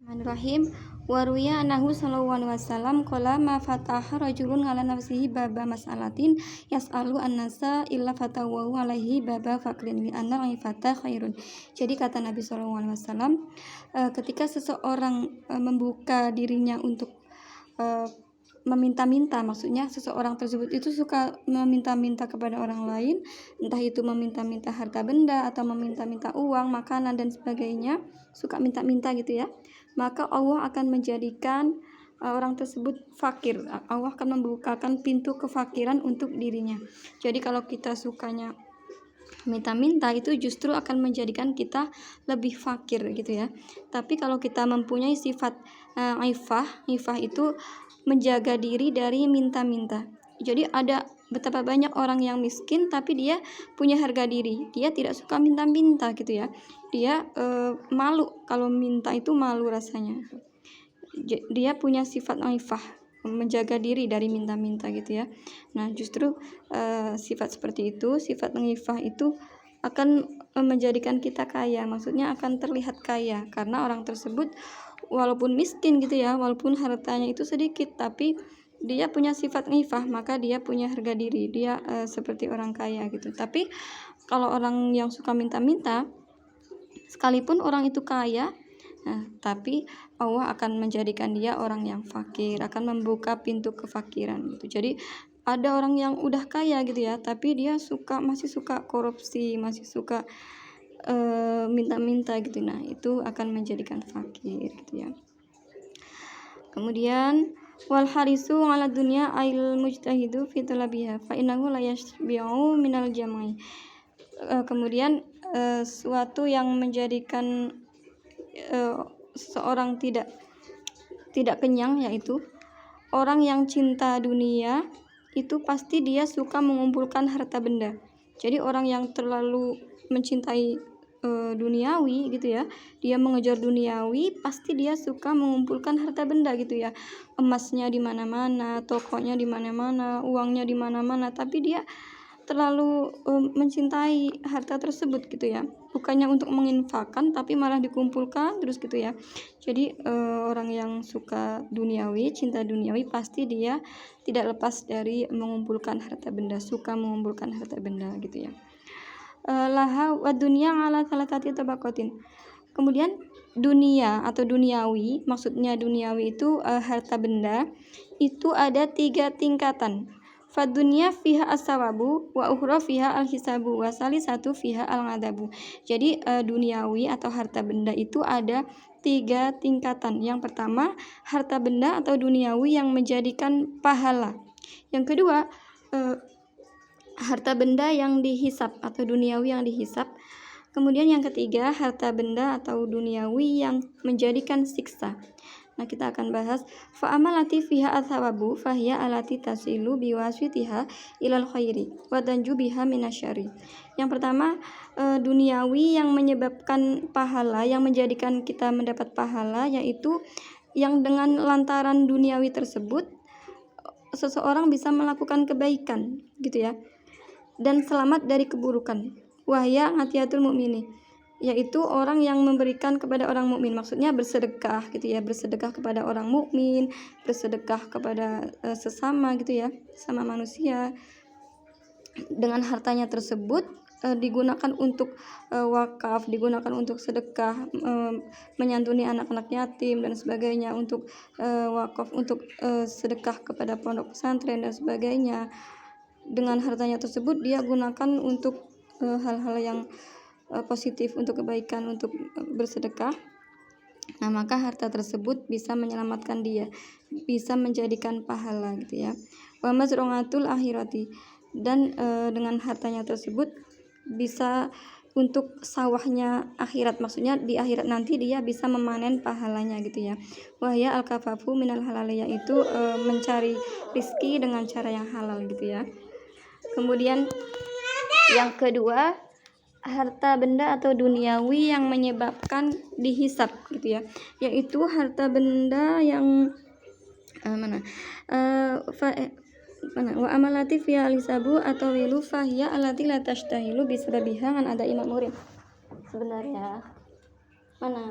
Bismillahirrahmanirrahim. Waruya anahu sallallahu alaihi wasallam qala ma fataha rajulun ala nafsihi baba mas'alatin yas'alu an-nasa illa fatawahu alaihi baba fakrin li anna ifata khairun. Jadi kata Nabi sallallahu alaihi wasallam, ketika seseorang membuka dirinya untuk meminta-minta, maksudnya seseorang tersebut itu suka meminta-minta kepada orang lain, entah itu meminta-minta harta benda atau meminta-minta uang, makanan dan sebagainya, suka minta-minta gitu ya, maka Allah akan menjadikan orang tersebut fakir. Allah akan membukakan pintu kefakiran untuk dirinya. Jadi kalau kita sukanya minta-minta, itu justru akan menjadikan kita lebih fakir gitu ya. Tapi kalau kita mempunyai sifat ifah itu menjaga diri dari minta-minta. Jadi ada betapa banyak orang yang miskin tapi dia punya harga diri, dia tidak suka minta-minta gitu ya. Dia malu, kalau minta itu malu rasanya. Dia punya sifat ifah, menjaga diri dari minta-minta gitu ya. Nah justru sifat seperti itu, sifat ifah itu akan menjadikan kita kaya, maksudnya akan terlihat kaya karena orang tersebut walaupun miskin gitu ya, walaupun hartanya itu sedikit, tapi dia punya sifat ifah, maka dia punya harga diri, dia seperti orang kaya gitu. Tapi kalau orang yang suka minta-minta, sekalipun orang itu kaya, tapi Allah akan menjadikan dia orang yang fakir, akan membuka pintu kefakiran gitu. Jadi ada orang yang udah kaya gitu ya, tapi dia masih suka korupsi, masih suka minta-minta gitu. Nah itu akan menjadikan fakir gitu ya. Kemudian wal harisu ala dunya ail mujtahidu fi talabiha fa innahu la yashbi'u minal jam'i. Kemudian suatu yang menjadikan seorang tidak kenyang, yaitu orang yang cinta dunia itu pasti dia suka mengumpulkan harta benda. Jadi orang yang terlalu mencintai duniawi gitu ya, dia mengejar duniawi, pasti dia suka mengumpulkan harta benda gitu ya. Emasnya di mana-mana, tokonya di mana-mana, uangnya di mana-mana, tapi dia terlalu mencintai harta tersebut gitu ya. Bukannya untuk menginfakkan, tapi malah dikumpulkan terus gitu ya. Jadi orang yang suka duniawi, cinta duniawi, pasti dia tidak lepas dari mengumpulkan harta benda, suka mengumpulkan harta benda gitu ya. Laha wa dunya ala salatati tabaqatin. Kemudian dunia atau duniawi, maksudnya duniawi itu harta benda, itu ada 3 tingkatan. Fadunya fiha as-sawabu wa ukhra fiha al-hisabu wa salisatu fiha al-adabu. Jadi duniawi atau harta benda itu ada 3 tingkatan. Yang pertama, harta benda atau duniawi yang menjadikan pahala. Yang kedua, harta benda yang dihisap atau duniawi yang dihisap. Kemudian yang ketiga, harta benda atau duniawi yang menjadikan siksa. Nah kita akan bahas fa amalati fiha athawabu fahiya alati tasilu biwasitiha ilal khairi wa tanju biha minasyari. Yang pertama, duniawi yang menyebabkan pahala, yang menjadikan kita mendapat pahala, yaitu yang dengan lantaran duniawi tersebut seseorang bisa melakukan kebaikan gitu ya, dan selamat dari keburukan. Wahya ngatiatul mukmini, yaitu orang yang memberikan kepada orang mukmin, maksudnya bersedekah gitu ya, bersedekah kepada orang mukmin, bersedekah kepada sesama gitu ya, sama manusia. Dengan hartanya tersebut digunakan untuk wakaf, digunakan untuk sedekah, menyantuni anak-anak yatim dan sebagainya, untuk wakaf, untuk sedekah kepada pondok pesantren dan sebagainya. Dengan hartanya tersebut dia gunakan untuk hal-hal yang positif, untuk kebaikan, untuk bersedekah. Nah maka harta tersebut bisa menyelamatkan dia, bisa menjadikan pahala gitu ya. Wa mazrungatul akhirati, dan dengan hartanya tersebut bisa untuk sawahnya akhirat, maksudnya di akhirat nanti dia bisa memanen pahalanya gitu ya. Wahya al-kafafu minal halal, yaitu mencari rizki dengan cara yang halal gitu ya. Kemudian yang kedua, harta benda atau duniawi yang menyebabkan dihisap gitu ya, yaitu harta benda yang wa amalati fi alisabu atau wilu fahiya alati la tashtahilu bisababiha an ada imam murid. Sebenarnya mana